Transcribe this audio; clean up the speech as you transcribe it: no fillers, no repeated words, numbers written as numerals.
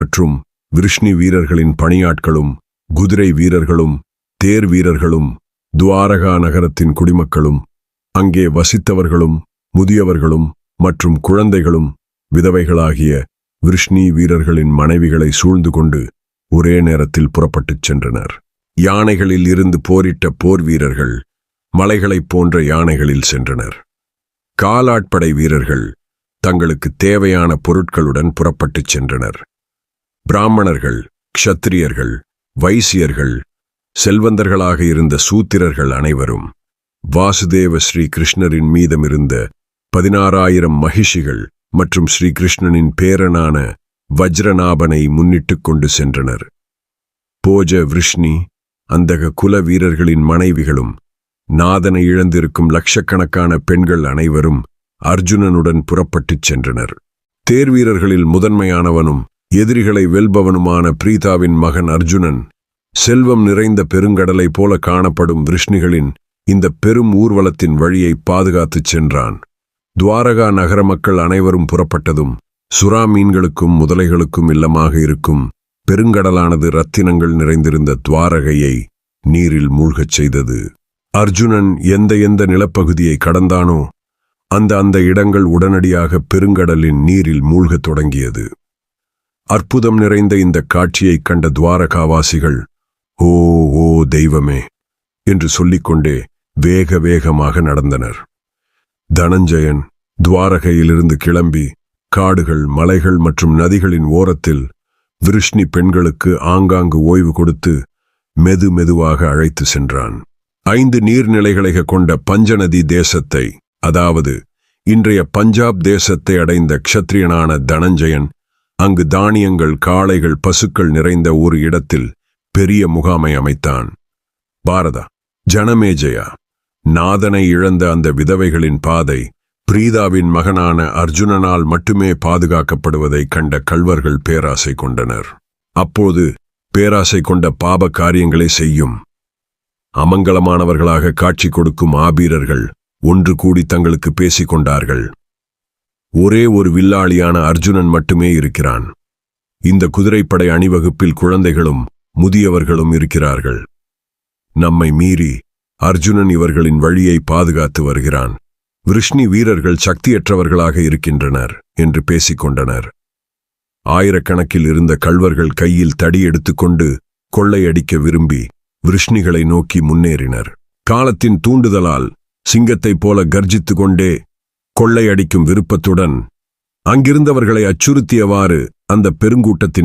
மற்றும் விருஷ்ணி வீரர்களின் பணியாட்களும் குதிரை வீரர்களும் தேர் வீரர்களும் துவாரகா நகரத்தின் குடிமக்களும் அங்கே வசித்தவர்களும் முதியவர்களும் மற்றும் குழந்தைகளும் விதவைகளாகிய விருஷ்ணி வீரர்களின் மனைவிகளை சூழ்ந்து கொண்டு ஒரே நேரத்தில் புறப்பட்டுச் சென்றனர். யானைகளில் இருந்து போரிட்ட போர் வீரர்கள் மலைகளைப் போன்ற யானைகளில் சென்றனர். காலாட்படை வீரர்கள் தங்களுக்கு தேவையான பொருட்களுடன் புறப்பட்டுச் சென்றனர். பிராமணர்கள், க்ஷத்திரியர்கள், வைசியர்கள், செல்வந்தர்களாக இருந்த சூத்திரர்கள் அனைவரும் வாசுதேவ ஸ்ரீ கிருஷ்ணரின் மீதமிருந்த 16,000 மகிஷிகள் மற்றும் ஸ்ரீ கிருஷ்ணனின் பேரனான வஜ்ரநாபனை முன்னிட்டு கொண்டு சென்றனர். போஜ விருஷ்ணி அந்தக குல வீரர்களின் மனைவிகளும் நாதனை இழந்திருக்கும் லட்சக்கணக்கான பெண்கள் அனைவரும் அர்ஜுனனுடன் புறப்பட்டுச் சென்றனர். தேர்வீரர்களில் முதன்மையானவனும் எதிரிகளை வெல்பவனுமான பிரீதாவின் மகன் அர்ஜுனன் செல்வம் நிறைந்த பெருங்கடலை போல காணப்படும் விருஷ்ணிகளின் இந்த பெரும் ஊர்வலத்தின் வழியை பாதுகாத்துச் சென்றான். துவாரகா நகர மக்கள் அனைவரும் புறப்பட்டதும் சுறா மீன்களுக்கும் முதலைகளுக்கும் இல்லமாக இருக்கும் பெருங்கடலானது ரத்தினங்கள் நிறைந்திருந்த துவாரகையை நீரில் மூழ்கச் செய்தது. அர்ஜுனன் எந்த நிலப்பகுதியை கடந்தானோ அந்த இடங்கள் உடனடியாக பெருங்கடலின் நீரில் மூழ்கத் தொடங்கியது. அற்புதம் நிறைந்த இந்த காட்சியைக் கண்ட துவாரகாவாசிகள் ஓ ஓ தெய்வமே என்று சொல்லிக்கொண்டே வேக வேகமாக நடந்தனர். தனஞ்சயன் துவாரகையிலிருந்து கிளம்பி காடுகள், மலைகள் மற்றும் நதிகளின் ஓரத்தில் விருஷ்ணி பெண்களுக்கு ஆங்காங்கு ஓய்வு கொடுத்து மெதுவாக அழைத்து சென்றான். 5 நீர்நிலைகளை கொண்ட பஞ்சநதி தேசத்தை, அதாவது இன்றைய பஞ்சாப் தேசத்தை அடைந்த க்ஷத்ரியனான தனஞ்சயன் அங்கு தானியங்கள், காளைகள், பசுக்கள் நிறைந்த ஒரு இடத்தில் பெரிய முகாமை அமைத்தான். பாரதா ஜனமேஜயா நாதனை இழந்த அந்த விதவைகளின் பாதை பிரீதாவின் மகனான அர்ஜுனனால் மட்டுமே பாதுகாக்கப்படுவதைக் கண்ட கள்வர்கள் பேராசை கொண்டனர். அப்போது பேராசை கொண்ட பாப காரியங்களை செய்யும் அமங்கலமானவர்களாக காட்சி கொடுக்கும் ஆபீரர்கள் ஒன்று கூடி தங்களுக்கு பேசிக் கொண்டார்கள். ஒரே ஒரு வில்லாளியான அர்ஜுனன் மட்டுமே இருக்கிறான். இந்த குதிரைப்படை அணிவகுப்பில் குழந்தைகளும் முதியவர்களும் இருக்கிறார்கள். நம்மை மீறி அர்ஜுனன் இவர்களின் வழியை பாதுகாத்து வருகிறான். விருஷ்ணி வீரர்கள் சக்தியற்றவர்களாக இருக்கின்றனர் என்று பேசிக்கொண்டனர். ஆயிரக்கணக்கில் இருந்த கள்வர்கள் கையில் தடி எடுத்துக்கொண்டு கொள்ளையடிக்க விரும்பி விருஷ்ணிகளை நோக்கி முன்னேறினர். காலத்தின் தூண்டுதலால் சிங்கத்தைப் போல கர்ஜித்து கொண்டே கொள்ளையடிக்கும் விருப்பத்துடன் அங்கிருந்தவர்களை அச்சுறுத்தியவாறு அந்த பெருங்கூட்டத்தின்